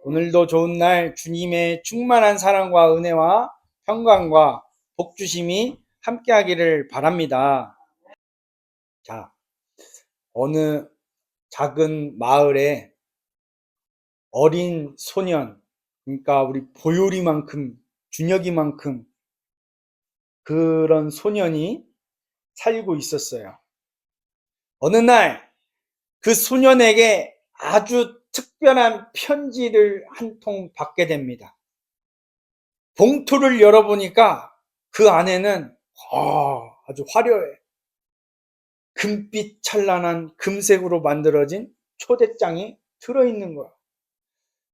오늘도 좋은 날 주님의 충만한 사랑과 은혜와 평강과 복주심이 함께하기를 바랍니다. 자, 어느 작은 마을에 어린 소년, 그러니까 우리 보요리만큼, 준혁이만큼 그런 소년이 살고 있었어요. 어느 날 그 소년에게 아주 특별한 편지를 한 통 받게 됩니다. 봉투를 열어보니까 그 안에는 아주 화려해. 금빛 찬란한 금색으로 만들어진 초대장이 들어있는 거야.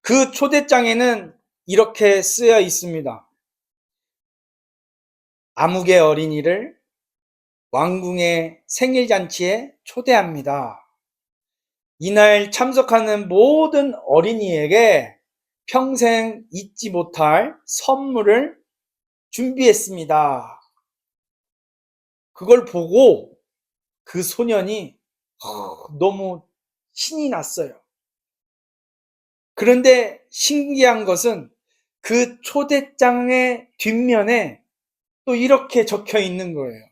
그 초대장에는 이렇게 쓰여 있습니다. 아무개 어린이를 왕궁의 생일잔치에 초대합니다. 이날 참석하는 모든 어린이에게 평생 잊지 못할 선물을 준비했습니다. 그걸 보고 그 소년이 너무 신이 났어요. 그런데 신기한 것은 그 초대장의 뒷면에 또 이렇게 적혀 있는 거예요.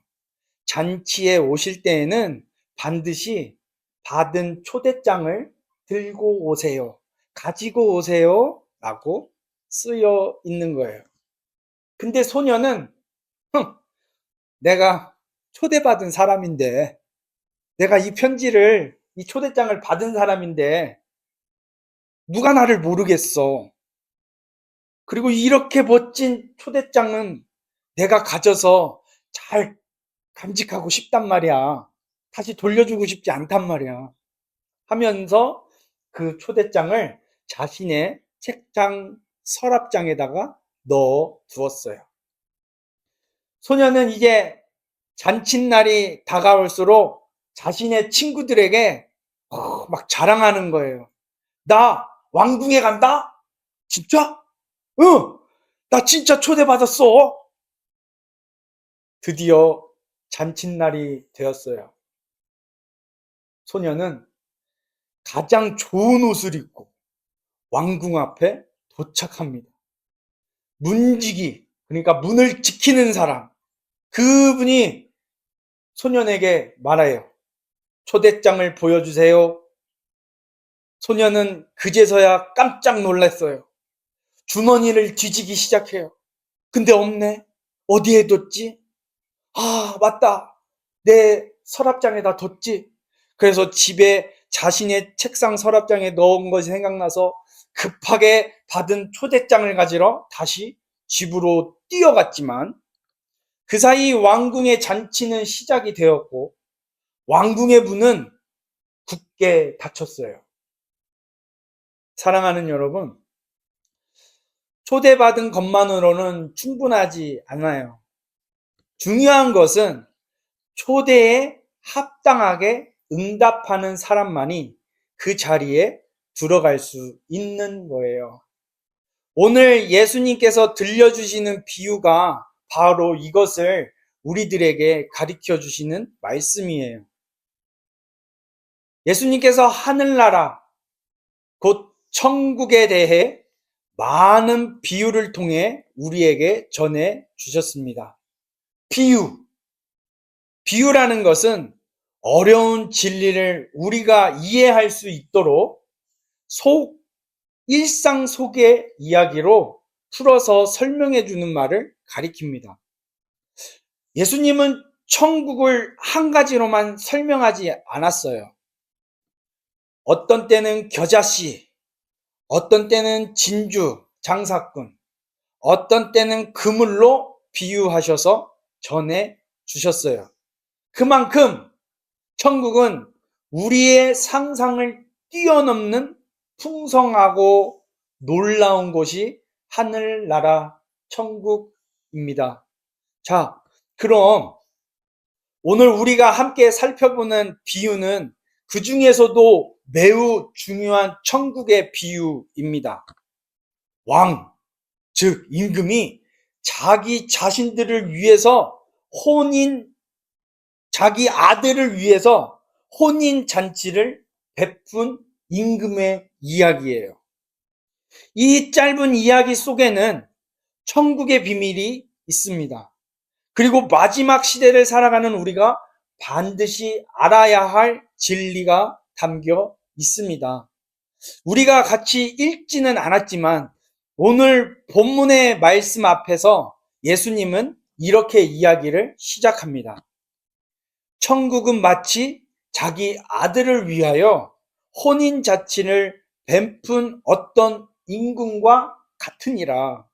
잔치에 오실 때에는 반드시 받은 초대장을 들고 오세요. 가지고 오세요. 라고 쓰여 있는 거예요. 근데 소년은 내가 초대받은 사람인데, 내가 이 편지를, 이 초대장을 받은 사람인데 누가 나를 모르겠어. 그리고 이렇게 멋진 초대장은 내가 가져서 잘 간직하고 싶단 말이야. 다시 돌려주고 싶지 않단 말이야. 하면서 그 초대장을 자신의 책장 서랍장에다가 넣어 두었어요. 소녀는 이제 잔칫날이 다가올수록 자신의 친구들에게 막 자랑하는 거예요. 나 왕궁에 간다? 진짜? 응! 나 진짜 초대받았어! 드디어 잔칫날이 되었어요. 소녀는 가장 좋은 옷을 입고 왕궁 앞에 도착합니다. 문지기, 그러니까 문을 지키는 사람, 그분이 소년에게 말해요. 초대장을 보여주세요. 소년은 그제서야 깜짝 놀랐어요. 주머니를 뒤지기 시작해요. 근데 없네. 어디에 뒀지? 아, 맞다. 내 서랍장에다 뒀지. 그래서 집에 자신의 책상 서랍장에 넣은 것이 생각나서 급하게 받은 초대장을 가지러 다시 집으로 뛰어갔지만 그 사이 왕궁의 잔치는 시작이 되었고 왕궁의 문은 굳게 닫혔어요. 사랑하는 여러분, 초대받은 것만으로는 충분하지 않아요. 중요한 것은 초대에 합당하게 응답하는 사람만이 그 자리에 들어갈 수 있는 거예요. 오늘 예수님께서 들려주시는 비유가 바로 이것을 우리들에게 가르쳐 주시는 말씀이에요. 예수님께서 하늘나라, 곧 천국에 대해 많은 비유를 통해 우리에게 전해 주셨습니다. 비유라는 것은 어려운 진리를 우리가 이해할 수 있도록 일상 속의 이야기로 풀어서 설명해 주는 말을 가리킵니다. 예수님은 천국을 한 가지로만 설명하지 않았어요. 어떤 때는 겨자씨, 어떤 때는 진주, 장사꾼, 어떤 때는 그물로 비유하셔서 전해 주셨어요. 그만큼 천국은 우리의 상상을 뛰어넘는 풍성하고 놀라운 곳이 하늘나라 천국입니다. 자, 그럼 오늘 우리가 함께 살펴보는 비유는 그 중에서도 매우 중요한 천국의 비유입니다. 왕, 즉 임금이 자기 자신들을 위해서 자기 아들을 위해서 혼인 잔치를 베푼 임금의 이야기예요. 이 짧은 이야기 속에는 천국의 비밀이 있습니다. 그리고 마지막 시대를 살아가는 우리가 반드시 알아야 할 진리가 담겨 있습니다. 우리가 같이 읽지는 않았지만 오늘 본문의 말씀 앞에서 예수님은 이렇게 이야기를 시작합니다. 천국은 마치 자기 아들을 위하여 혼인 자친을 뱀푼 어떤 임금과 같으니라.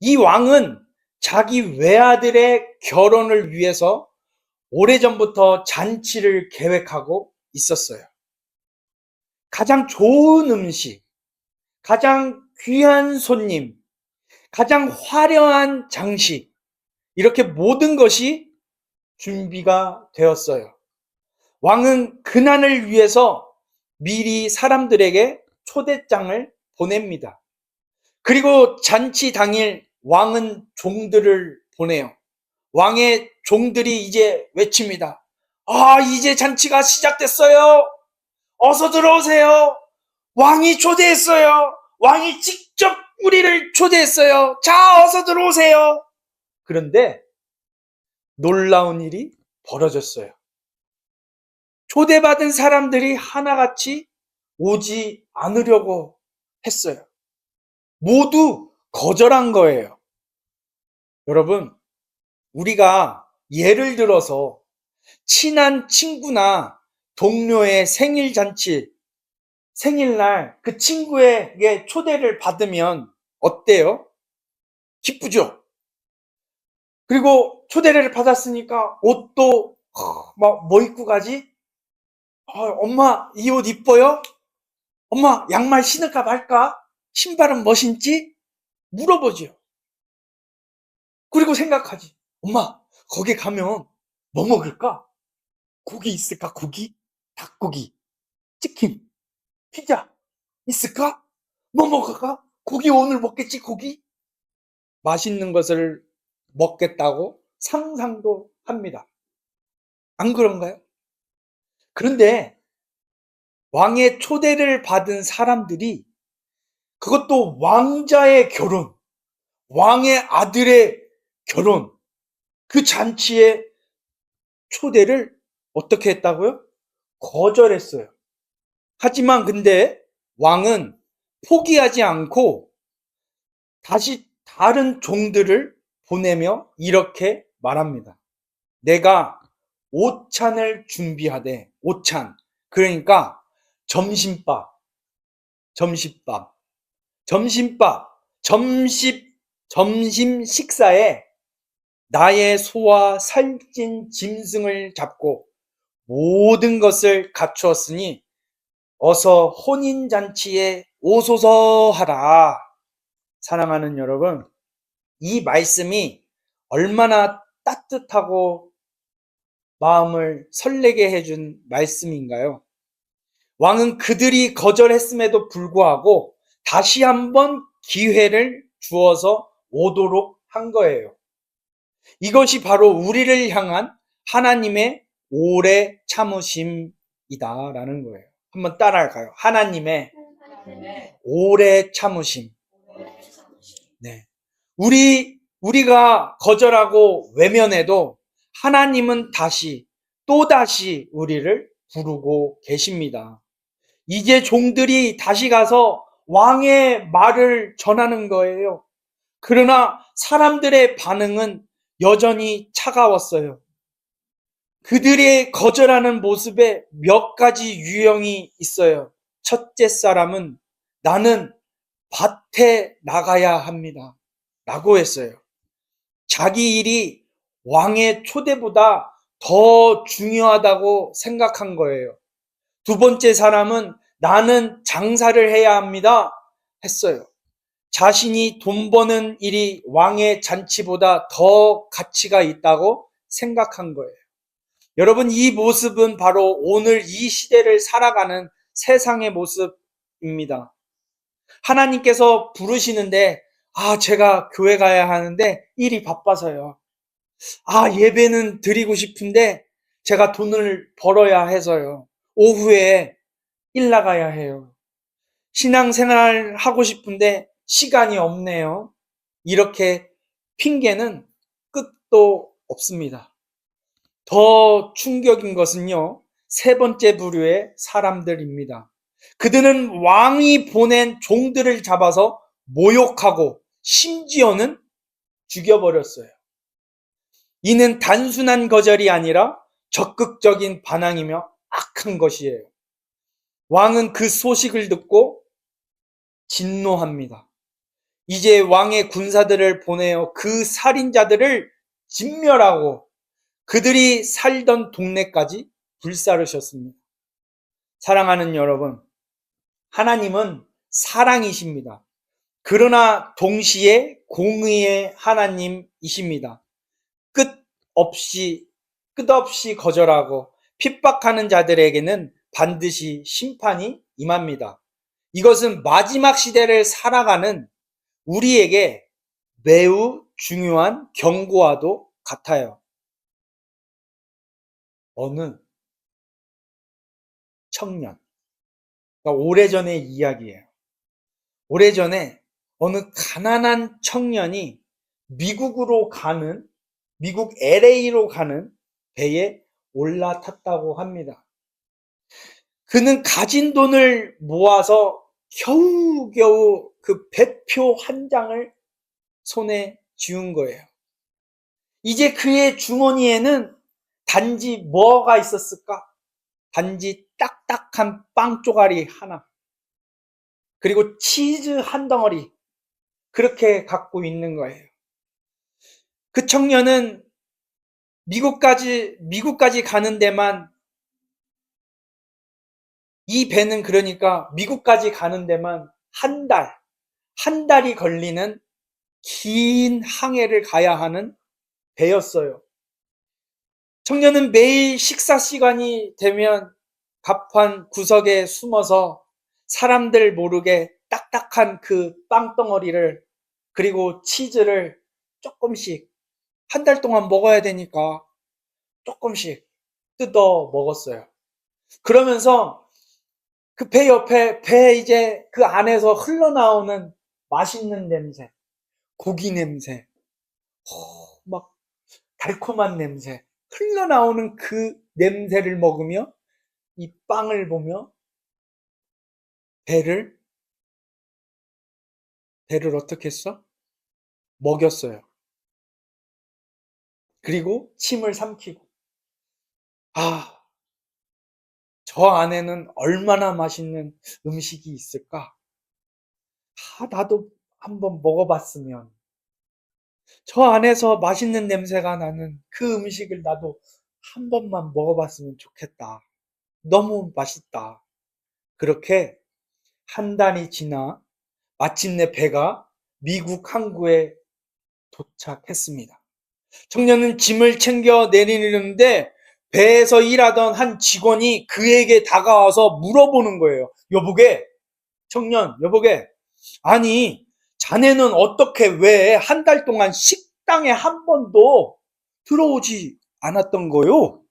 이 왕은 자기 외아들의 결혼을 위해서 오래전부터 잔치를 계획하고 있었어요. 가장 좋은 음식, 가장 귀한 손님, 가장 화려한 장식, 이렇게 모든 것이 준비가 되었어요. 왕은 그날을 위해서 미리 사람들에게 초대장을 보냅니다. 그리고 잔치 당일 왕은 종들을 보내요. 왕의 종들이 이제 외칩니다. 아, 이제 잔치가 시작됐어요. 어서 들어오세요. 왕이 초대했어요. 왕이 직접 우리를 초대했어요. 자, 어서 들어오세요. 그런데 놀라운 일이 벌어졌어요. 초대받은 사람들이 하나같이 오지 않으려고 했어요. 모두 거절한 거예요. 여러분, 우리가 예를 들어서 친한 친구나 동료의 생일 잔치, 생일날 그 친구에게 초대를 받으면 어때요? 기쁘죠? 그리고 초대를 받았으니까 옷도 막 뭐 입고 가지? 엄마 이 옷 이뻐요? 엄마 양말 신을까 말까? 신발은 뭐 신지? 물어보죠. 그리고 생각하지. 엄마 거기 가면 뭐 먹을까? 고기 있을까? 고기? 닭고기, 치킨, 피자 있을까? 뭐 먹을까? 고기 오늘 먹겠지 고기? 맛있는 것을 먹겠다고 상상도 합니다. 안 그런가요? 그런데 왕의 초대를 받은 사람들이 그것도 왕자의 결혼, 왕의 아들의 결혼, 그 잔치에 초대를 어떻게 했다고요? 거절했어요. 하지만 근데 왕은 포기하지 않고 다시 다른 종들을 보내며 이렇게 말합니다. 내가 오찬을 준비하되, 오찬. 그러니까 점심밥, 점심밥, 점심밥, 점심 식사에 나의 소와 살찐 짐승을 잡고 모든 것을 갖추었으니 어서 혼인잔치에 오소서 하라. 사랑하는 여러분, 이 말씀이 얼마나 따뜻하고 마음을 설레게 해준 말씀인가요? 왕은 그들이 거절했음에도 불구하고 다시 한번 기회를 주어서 오도록 한 거예요. 이것이 바로 우리를 향한 하나님의 오래 참으심이다라는 거예요. 한번 따라할까요? 하나님의 오래 참으심. 네. 우리가 거절하고 외면해도 하나님은 또다시 우리를 부르고 계십니다. 이제 종들이 다시 가서 왕의 말을 전하는 거예요. 그러나 사람들의 반응은 여전히 차가웠어요. 그들의 거절하는 모습에 몇 가지 유형이 있어요. 첫째 사람은 나는 밭에 나가야 합니다. 라고 했어요. 자기 일이 왕의 초대보다 더 중요하다고 생각한 거예요. 두 번째 사람은 나는 장사를 해야 합니다. 했어요. 자신이 돈 버는 일이 왕의 잔치보다 더 가치가 있다고 생각한 거예요. 여러분, 이 모습은 바로 오늘 이 시대를 살아가는 세상의 모습입니다. 하나님께서 부르시는데, 제가 교회 가야 하는데 일이 바빠서요. 예배는 드리고 싶은데 제가 돈을 벌어야 해서요. 오후에 일 나가야 해요. 신앙생활 하고 싶은데 시간이 없네요. 이렇게 핑계는 끝도 없습니다. 더 충격인 것은요, 세 번째 부류의 사람들입니다. 그들은 왕이 보낸 종들을 잡아서 모욕하고 심지어는 죽여버렸어요. 이는 단순한 거절이 아니라 적극적인 반항이며 악한 것이에요. 왕은 그 소식을 듣고 진노합니다. 이제 왕의 군사들을 보내어 그 살인자들을 진멸하고 그들이 살던 동네까지 불사르셨습니다. 사랑하는 여러분, 하나님은 사랑이십니다. 그러나 동시에 공의의 하나님이십니다. 끝없이 거절하고 핍박하는 자들에게는 반드시 심판이 임합니다. 이것은 마지막 시대를 살아가는 우리에게 매우 중요한 경고와도 같아요. 어느 청년, 그러니까 오래전의 이야기예요. 오래전에 어느 가난한 청년이 미국 LA로 가는 배에 올라탔다고 합니다. 그는 가진 돈을 모아서 겨우겨우 그 배표 한 장을 손에 쥐운 거예요. 이제 그의 주머니에는 단지 뭐가 있었을까? 단지 딱딱한 빵 쪼가리 하나, 그리고 치즈 한 덩어리, 그렇게 갖고 있는 거예요. 그 청년은 미국까지 가는 데만, 이 배는 그러니까 미국까지 가는 데만 한 달이 걸리는 긴 항해를 가야 하는 배였어요. 청년은 매일 식사 시간이 되면 갑판 구석에 숨어서 사람들 모르게 딱딱한 그 빵덩어리를, 그리고 치즈를 조금씩, 한 달 동안 먹어야 되니까 조금씩 뜯어 먹었어요. 그러면서 그 배 옆에, 이제 그 안에서 흘러나오는 맛있는 냄새, 고기 냄새, 막 달콤한 냄새, 흘러나오는 그 냄새를 먹으며 이 빵을 보며 배를 어떻게 했어? 먹였어요. 그리고 침을 삼키고, 아, 저 안에는 얼마나 맛있는 음식이 있을까? 나도 한번 먹어봤으면. 저 안에서 맛있는 냄새가 나는 그 음식을 나도 한 번만 먹어봤으면 좋겠다. 너무 맛있다. 그렇게 한 달이 지나 마침내 배가 미국 항구에 도착했습니다. 청년은 짐을 챙겨 내리는데 배에서 일하던 한 직원이 그에게 다가와서 물어보는 거예요. 여보게, 아니, 자네는 어떻게 왜 한 달 동안 식당에 한 번도 들어오지 않았던 거요?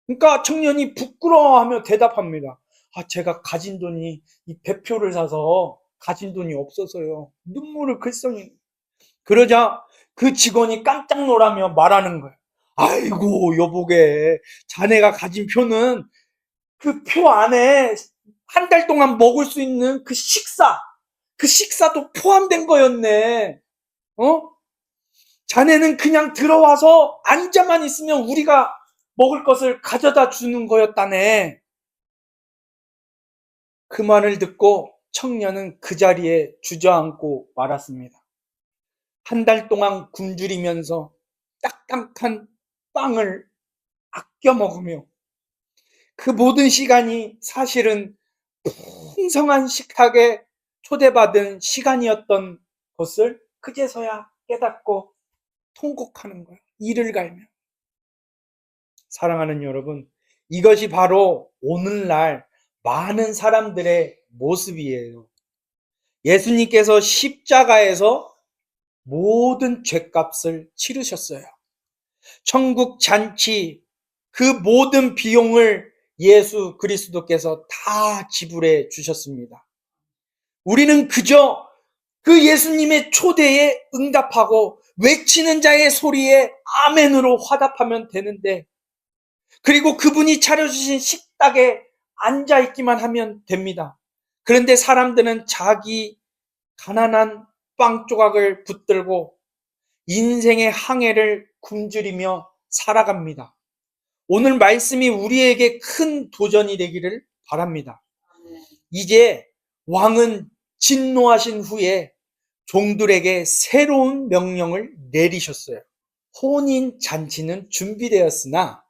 그러니까 청년이 부끄러워하며 대답합니다. 제가 가진 돈이, 이 배표를 사서 가진 돈이 없어서요. 눈물을 글썽이. 그러자 그 직원이 깜짝 놀라며 말하는 거예요. 아이고, 여보게, 자네가 가진 표는 그 표 안에 한 달 동안 먹을 수 있는 그 식사도 포함된 거였네. 어? 자네는 그냥 들어와서 앉아만 있으면 우리가 먹을 것을 가져다 주는 거였다네. 그 말을 듣고 청년은 그 자리에 주저앉고 말았습니다. 한 달 동안 굶주리면서 딱딱한 빵을 아껴 먹으며 그 모든 시간이 사실은 풍성한 식탁에 초대받은 시간이었던 것을 그제서야 깨닫고 통곡하는 거예요. 이를 갈며. 사랑하는 여러분, 이것이 바로 오늘날 많은 사람들의 모습이에요. 예수님께서 십자가에서 모든 죄값을 치르셨어요. 천국 잔치, 그 모든 비용을 예수 그리스도께서 다 지불해 주셨습니다. 우리는 그저 그 예수님의 초대에 응답하고 외치는 자의 소리에 아멘으로 화답하면 되는데, 그리고 그분이 차려주신 식탁에 앉아있기만 하면 됩니다. 그런데 사람들은 자기 가난한 빵 조각을 붙들고 인생의 항해를 굶주리며 살아갑니다. 오늘 말씀이 우리에게 큰 도전이 되기를 바랍니다. 이제 왕은 진노하신 후에 종들에게 새로운 명령을 내리셨어요. 혼인 잔치는 준비되었으나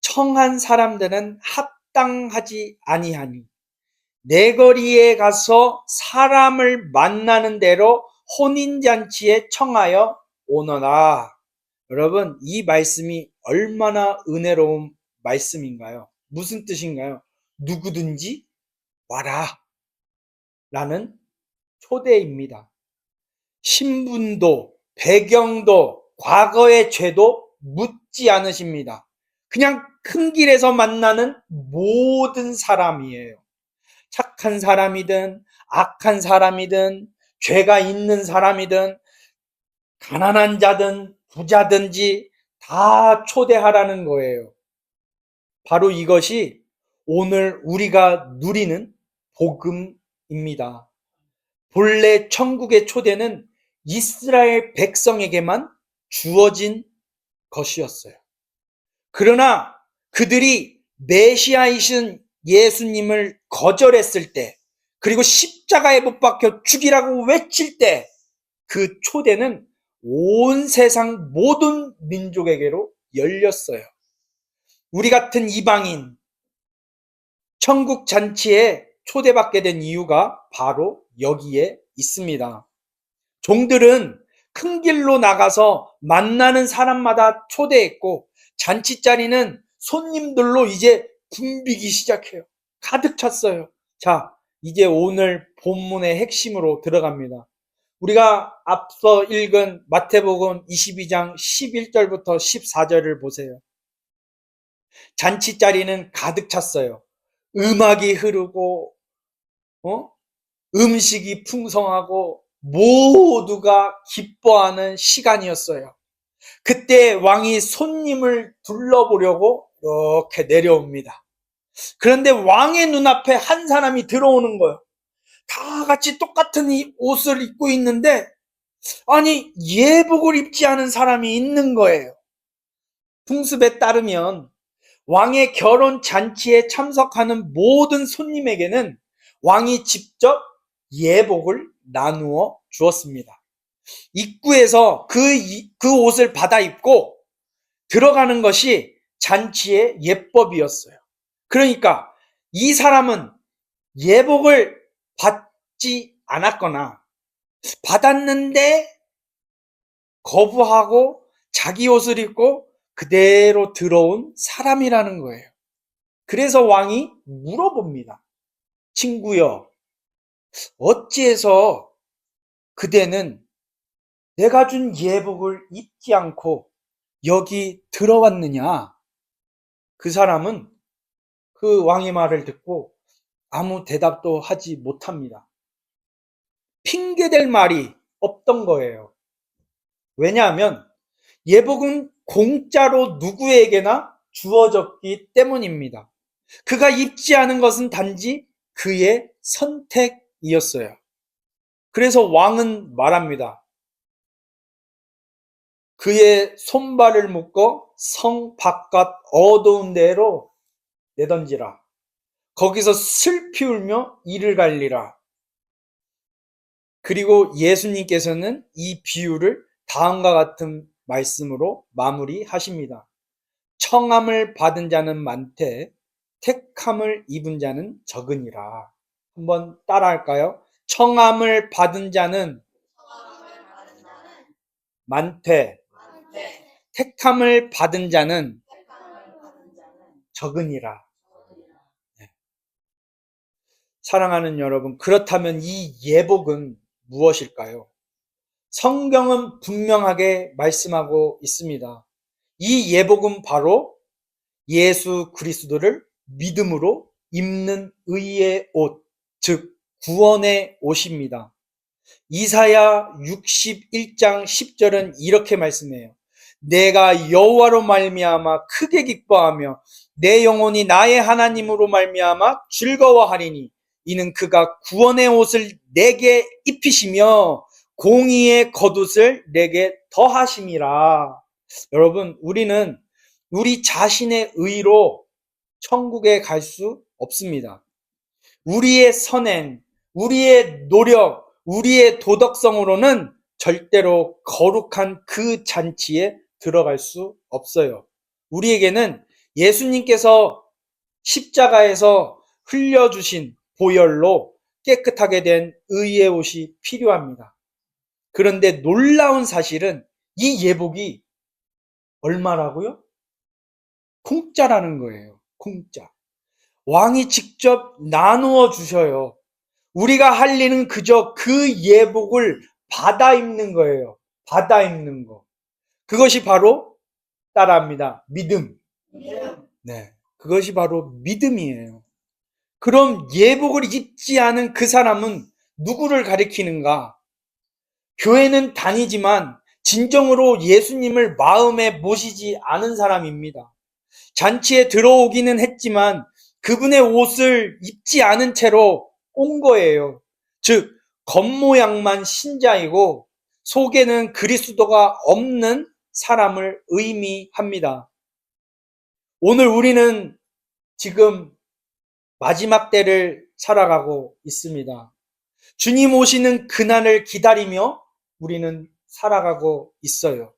청한 사람들은 합당하지 아니하니 내거리에 가서 사람을 만나는 대로 혼인잔치에 청하여 오너라. 여러분, 이 말씀이 얼마나 은혜로운 말씀인가요? 무슨 뜻인가요? 누구든지 와라 라는 초대입니다. 신분도 배경도 과거의 죄도 묻지 않으십니다. 그냥 큰 길에서 만나는 모든 사람이에요. 착한 사람이든 악한 사람이든 죄가 있는 사람이든 가난한 자든 부자든지 다 초대하라는 거예요. 바로 이것이 오늘 우리가 누리는 복음입니다. 본래 천국의 초대는 이스라엘 백성에게만 주어진 것이었어요. 그러나 그들이 메시아이신 예수님을 거절했을 때, 그리고 십자가에 못 박혀 죽이라고 외칠 때, 그 초대는 온 세상 모든 민족에게로 열렸어요. 우리 같은 이방인, 천국 잔치에 초대받게 된 이유가 바로 여기에 있습니다. 종들은 큰 길로 나가서 만나는 사람마다 초대했고, 잔치 자리는 손님들로 이제 붐비기 시작해요. 가득 찼어요. 자, 이제 오늘 본문의 핵심으로 들어갑니다. 우리가 앞서 읽은 마태복음 22장 11절부터 14절을 보세요. 잔치 자리는 가득 찼어요. 음악이 흐르고 음식이 풍성하고 모두가 기뻐하는 시간이었어요. 그때 왕이 손님을 둘러보려고 이렇게 내려옵니다. 그런데 왕의 눈앞에 한 사람이 들어오는 거예요. 다 같이 똑같은 이 옷을 입고 있는데, 아니, 예복을 입지 않은 사람이 있는 거예요. 풍습에 따르면 왕의 결혼 잔치에 참석하는 모든 손님에게는 왕이 직접 예복을 나누어 주었습니다. 입구에서 그 옷을 받아 입고 들어가는 것이 잔치의 예법이었어요. 그러니까 이 사람은 예복을 받지 않았거나 받았는데 거부하고 자기 옷을 입고 그대로 들어온 사람이라는 거예요. 그래서 왕이 물어봅니다. 친구여, 어찌해서 그대는 내가 준 예복을 입지 않고 여기 들어왔느냐? 그 사람은 그 왕의 말을 듣고 아무 대답도 하지 못합니다. 핑계댈 말이 없던 거예요. 왜냐하면 예복은 공짜로 누구에게나 주어졌기 때문입니다. 그가 입지 않은 것은 단지 그의 선택이었어요. 그래서 왕은 말합니다. 그의 손발을 묶어 성 바깥 어두운 데로 내던지라. 거기서 슬피 울며 이를 갈리라. 그리고 예수님께서는 이 비유를 다음과 같은 말씀으로 마무리하십니다. 청함을 받은 자는 많되 택함을 입은 자는 적으니라. 한번 따라할까요? 청함을 받은 자는 많되 택함을 받은 자는 적으니라. 네. 사랑하는 여러분, 그렇다면 이 예복은 무엇일까요? 성경은 분명하게 말씀하고 있습니다. 이 예복은 바로 예수 그리스도를 믿음으로 입는 의의 옷, 즉 구원의 옷입니다. 이사야 61장 10절은 이렇게 말씀해요. 내가 여호와로 말미암아 크게 기뻐하며 내 영혼이 나의 하나님으로 말미암아 즐거워하리니 이는 그가 구원의 옷을 내게 입히시며 공의의 겉옷을 내게 더하심이라. 여러분, 우리는 우리 자신의 의로 천국에 갈 수 없습니다. 우리의 선행, 우리의 노력, 우리의 도덕성으로는 절대로 거룩한 그 잔치에 들어갈 수 없어요. 우리에게는 예수님께서 십자가에서 흘려주신 보혈로 깨끗하게 된 의의 옷이 필요합니다. 그런데 놀라운 사실은 이 예복이 얼마라고요? 공짜라는 거예요. 공짜. 왕이 직접 나누어 주셔요. 우리가 할 일은 그저 그 예복을 받아 입는 거예요. 받아 입는 거. 그것이 바로 따라합니다. 믿음. 네. 그것이 바로 믿음이에요. 그럼 예복을 입지 않은 그 사람은 누구를 가리키는가? 교회는 다니지만 진정으로 예수님을 마음에 모시지 않은 사람입니다. 잔치에 들어오기는 했지만 그분의 옷을 입지 않은 채로 온 거예요. 즉, 겉모양만 신자이고 속에는 그리스도가 없는 사람을 의미합니다. 오늘 우리는 지금 마지막 때를 살아가고 있습니다. 주님 오시는 그날을 기다리며 우리는 살아가고 있어요.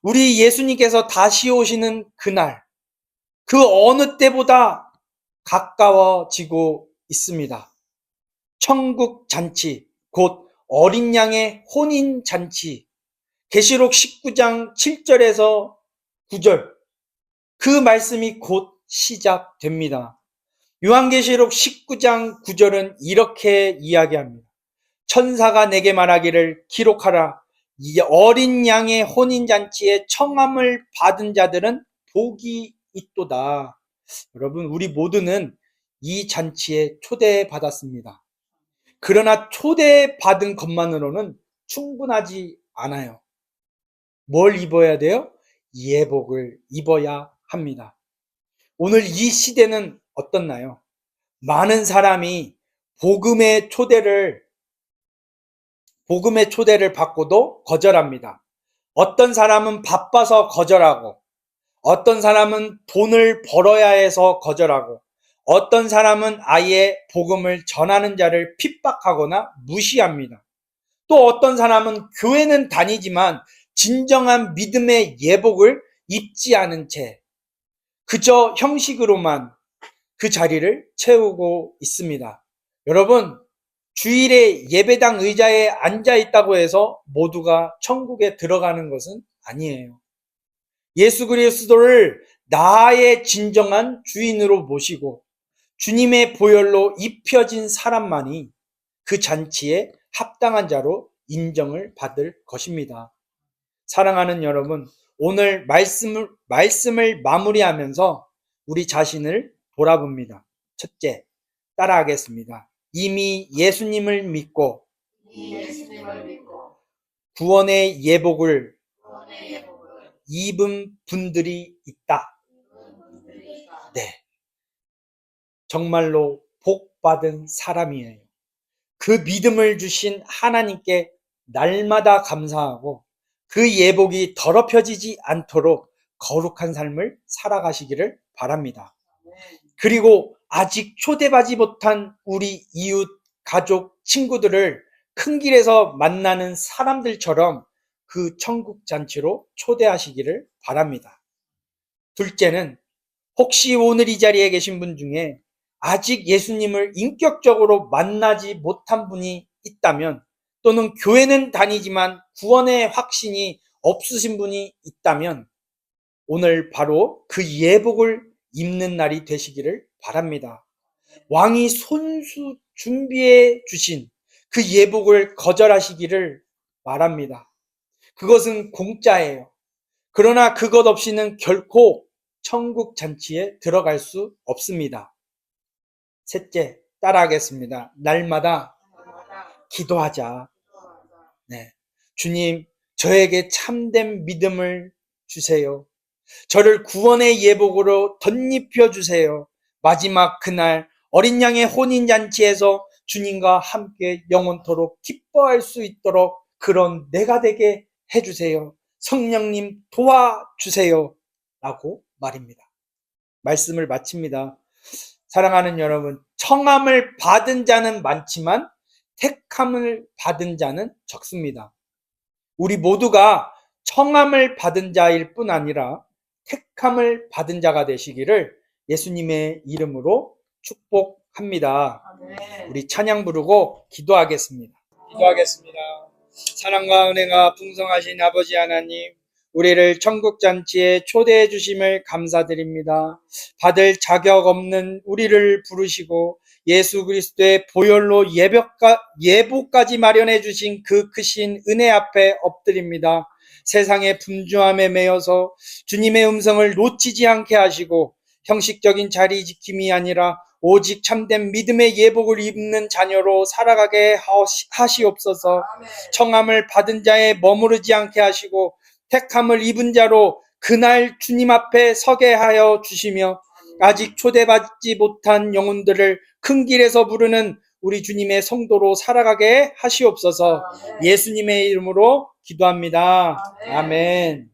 우리 예수님께서 다시 오시는 그날, 그 어느 때보다 가까워지고 있습니다. 천국 잔치, 곧 어린 양의 혼인 잔치, 계시록 19장 7절에서 9절, 그 말씀이 곧 시작됩니다. 요한계시록 19장 9절은 이렇게 이야기합니다. 천사가 내게 말하기를 기록하라. 이 어린 양의 혼인잔치에 청함을 받은 자들은 복이 있도다. 여러분, 우리 모두는 이 잔치에 초대받았습니다. 그러나 초대받은 것만으로는 충분하지 않아요. 뭘 입어야 돼요? 예복을 입어야 합니다. 오늘 이 시대는 어떻나요? 많은 사람이 복음의 초대를 받고도 거절합니다. 어떤 사람은 바빠서 거절하고, 어떤 사람은 돈을 벌어야 해서 거절하고, 어떤 사람은 아예 복음을 전하는 자를 핍박하거나 무시합니다. 또 어떤 사람은 교회는 다니지만 진정한 믿음의 예복을 입지 않은 채 그저 형식으로만 그 자리를 채우고 있습니다. 여러분, 주일에 예배당 의자에 앉아 있다고 해서 모두가 천국에 들어가는 것은 아니에요. 예수 그리스도를 나의 진정한 주인으로 모시고 주님의 보혈로 입혀진 사람만이 그 잔치에 합당한 자로 인정을 받을 것입니다. 사랑하는 여러분, 오늘 말씀을 마무리하면서 우리 자신을 돌아봅니다. 첫째, 따라하겠습니다. 이미 예수님을 믿고 구원의 예복을 입은 분들이 있다. 네, 정말로 복받은 사람이에요. 그 믿음을 주신 하나님께 날마다 감사하고 그 예복이 더럽혀지지 않도록 거룩한 삶을 살아가시기를 바랍니다. 그리고 아직 초대받지 못한 우리 이웃, 가족, 친구들을 큰 길에서 만나는 사람들처럼 그 천국 잔치로 초대하시기를 바랍니다. 둘째는 혹시 오늘 이 자리에 계신 분 중에 아직 예수님을 인격적으로 만나지 못한 분이 있다면, 또는 교회는 다니지만 구원의 확신이 없으신 분이 있다면 오늘 바로 그 예복을 입는 날이 되시기를 바랍니다. 왕이 손수 준비해 주신 그 예복을 거절하시기를 바랍니다. 그것은 공짜예요. 그러나 그것 없이는 결코 천국 잔치에 들어갈 수 없습니다. 셋째, 따라하겠습니다. 날마다 기도하자. 네. 주님, 저에게 참된 믿음을 주세요. 저를 구원의 예복으로 덧입혀 주세요. 마지막 그날 어린 양의 혼인잔치에서 주님과 함께 영원토록 기뻐할 수 있도록 그런 내가 되게 해주세요. 성령님 도와주세요. 라고 말입니다. 말씀을 마칩니다. 사랑하는 여러분, 청함을 받은 자는 많지만 택함을 받은 자는 적습니다. 우리 모두가 청함을 받은 자일 뿐 아니라 택함을 받은 자가 되시기를 예수님의 이름으로 축복합니다. 우리 찬양 부르고 기도하겠습니다. 기도하겠습니다. 사랑과 은혜가 풍성하신 아버지 하나님, 우리를 천국잔치에 초대해 주심을 감사드립니다. 받을 자격 없는 우리를 부르시고 예수 그리스도의 보혈로 예복까지 마련해 주신 그 크신 은혜 앞에 엎드립니다. 세상의 분주함에 매여서 주님의 음성을 놓치지 않게 하시고 형식적인 자리 지킴이 아니라 오직 참된 믿음의 예복을 입는 자녀로 살아가게 하시옵소서. 청함을 받은 자에 머무르지 않게 하시고 택함을 입은 자로 그날 주님 앞에 서게 하여 주시며 아직 초대받지 못한 영혼들을 큰 길에서 부르는 우리 주님의 성도로 살아가게 하시옵소서. 예수님의 이름으로 기도합니다. 아멘.